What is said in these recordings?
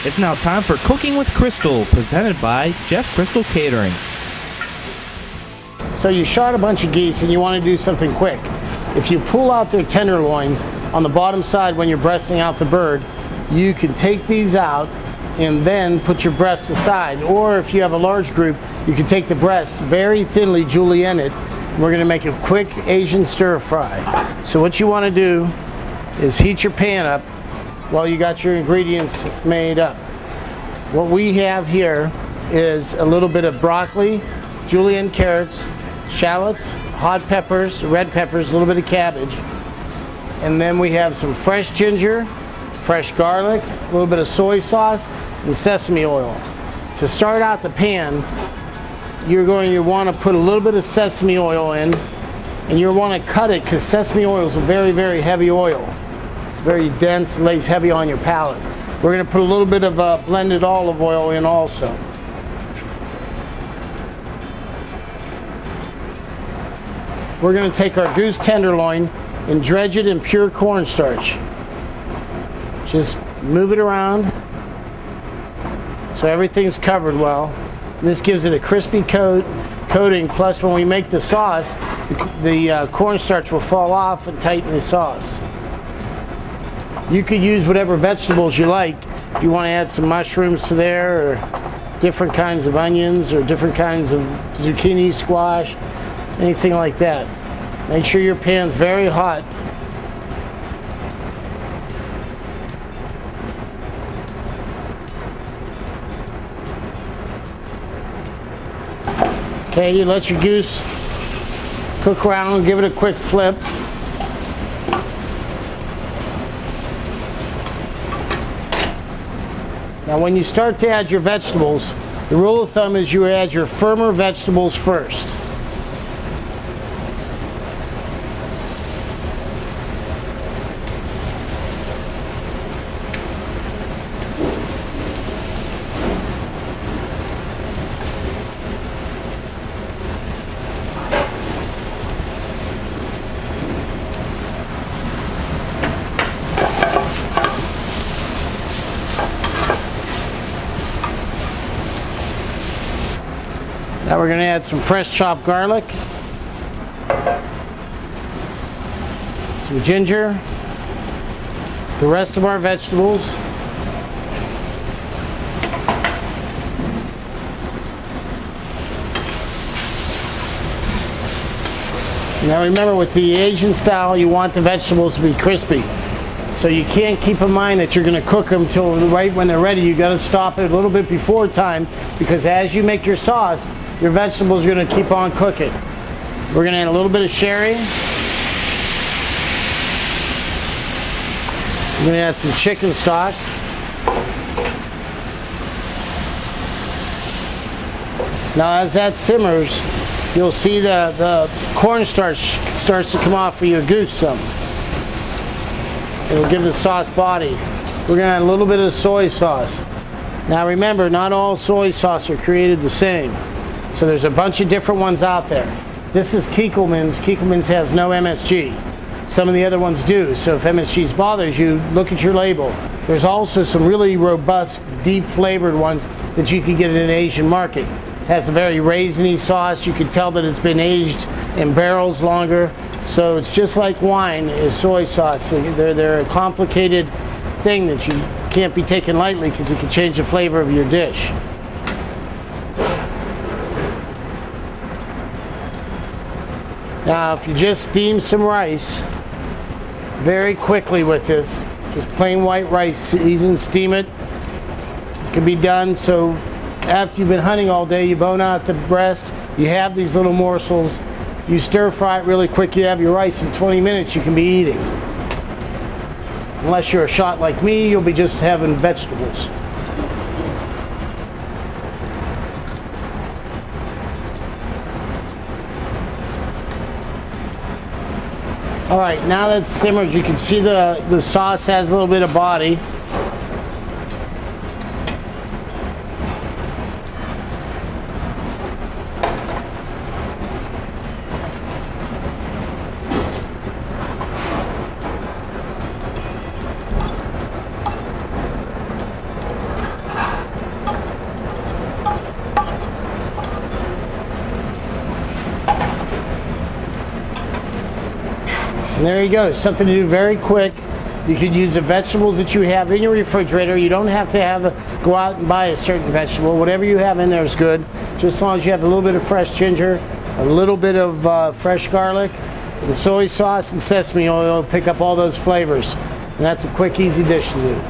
It's now time for Cooking with Crystal, presented by Jeff Crystal Catering. So you shot a bunch of geese and you want to do something quick. If you pull out their tenderloins on the bottom side when you're breasting out the bird, you can take these out and then put your breasts aside. Or if you have a large group, you can take the breast very thinly julienne it. We're going to make a quick Asian stir fry. So what you want to do is heat your pan up while you got your ingredients made up. What we have here is a little bit of broccoli, julienne carrots, shallots, hot peppers, red peppers, a little bit of cabbage, and then we have some fresh ginger, fresh garlic, a little bit of soy sauce, and sesame oil. To start out the pan, you're going to want to put a little bit of sesame oil in, and you'll want to cut it because sesame oil is a very, very heavy oil. It's very dense, lays heavy on your palate. We're going to put a little bit of blended olive oil in also. We're going to take our goose tenderloin and dredge it in pure cornstarch. Just move it around so everything's covered well. And this gives it a crispy coating, plus when we make the sauce, the cornstarch will fall off and tighten the sauce. You could use whatever vegetables you like. If you want to add some mushrooms to there, or different kinds of onions, or different kinds of zucchini, squash, anything like that. Make sure your pan's very hot. Okay, you let your goose cook around, give it a quick flip. Now when you start to add your vegetables, the rule of thumb is you add your firmer vegetables first. Now we're going to add some fresh chopped garlic, some ginger, the rest of our vegetables, now remember, with the Asian style, you want the vegetables to be crispy. So you can't keep in mind that you're going to cook them till right when they're ready. You got to stop it a little bit before time, because as you make your sauce, your vegetables are going to keep on cooking. We're going to add a little bit of sherry. We're going to add some chicken stock. Now as that simmers, you'll see the cornstarch starts to come off of your goose some. It'll give the sauce body. We're going to add a little bit of soy sauce. Now remember, not all soy sauce are created the same. So there's a bunch of different ones out there. This is Kiekelman's. Kiekelman's has no MSG. Some of the other ones do. So if MSG bothers you, look at your label. There's also some really robust, deep flavored ones that you can get in an Asian market. It has a very raisiny sauce. You can tell that it's been aged in barrels longer. So it's just like wine is soy sauce. So they're a complicated thing that you can't be taken lightly, because it can change the flavor of your dish. Now if you just steam some rice very quickly with this, just plain white rice, season, steam it. It can be done so after you've been hunting all day, you bone out the breast, you have these little morsels, you stir fry it really quick, you have your rice in 20 minutes, you can be eating. Unless you're a shot like me, you'll be just having vegetables. All right, now that's simmered, you can see the sauce has a little bit of body. there you go, something to do very quick. You could use the vegetables that you have in your refrigerator. You don't have to go out and buy a certain vegetable. Whatever you have in there is good, just as long as you have a little bit of fresh ginger, a little bit of fresh garlic, and soy sauce and sesame oil will pick up all those flavors. And that's a quick, easy dish to do.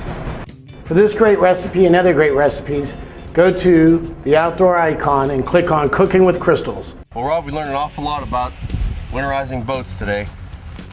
For this great recipe and other great recipes, go to the outdoor icon and click on Cooking with Crystals. Well, Rob, we learned an awful lot about winterizing boats today.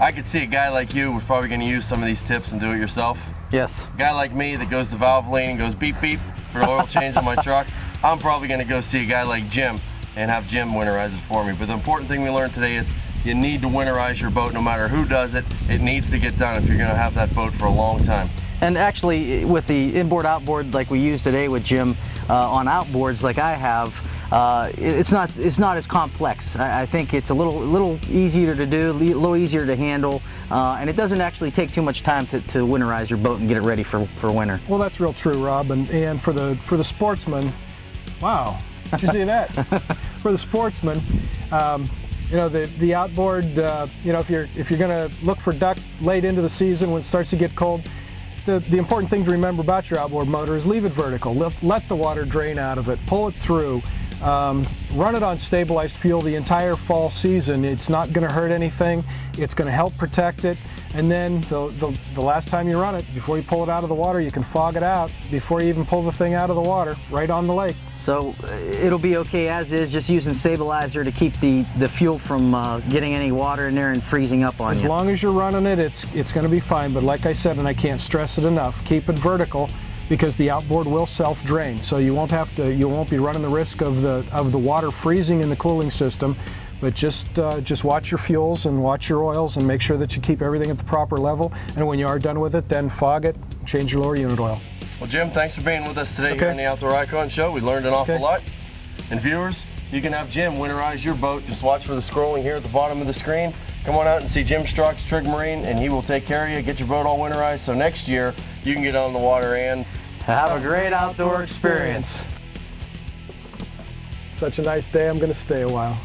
I could see a guy like you was probably going to use some of these tips and do it yourself. Yes. A guy like me that goes to Valvoline and goes beep beep for the oil change on my truck, I'm probably going to go see a guy like Jim and have Jim winterize it for me. But the important thing we learned today is you need to winterize your boat no matter who does it. It needs to get done if you're going to have that boat for a long time. And actually, with the inboard outboard like we use today with Jim on outboards like I have, it's not as complex. I think it's a little easier to do, a little easier to handle, and it doesn't actually take too much time to winterize your boat and get it ready for winter. Well, that's real true, Rob. And for the sportsman, wow, did you see that? For the sportsman, you know, the outboard, you know, if you're going to look for duck late into the season when it starts to get cold, the important thing to remember about your outboard motor is leave it vertical. Let the water drain out of it. Pull it through. Run it on stabilized fuel the entire fall season. It's not going to hurt anything. It's going to help protect it. And then the last time you run it, before you pull it out of the water, you can fog it out before you even pull the thing out of the water, right on the lake. So it'll be okay as is, just using stabilizer to keep the fuel from getting any water in there and freezing up on you. As long as you're running it, it's going to be fine. But like I said, and I can't stress it enough, keep it vertical, because the outboard will self-drain. So you won't be running the risk of the water freezing in the cooling system. But just watch your fuels and watch your oils and make sure that you keep everything at the proper level. And when you are done with it, then fog it, change your lower unit oil. Well, Jim, thanks for being with us today here on the Outdoor Icon Show. We learned an awful lot. And viewers, you can have Jim winterize your boat. Just watch for the scrolling here at the bottom of the screen. Come on out and see Jim Strauch's Trig Marine, and he will take care of you, get your boat all winterized, so next year you can get on the water and have a great outdoor experience. Such a nice day, I'm going to stay a while.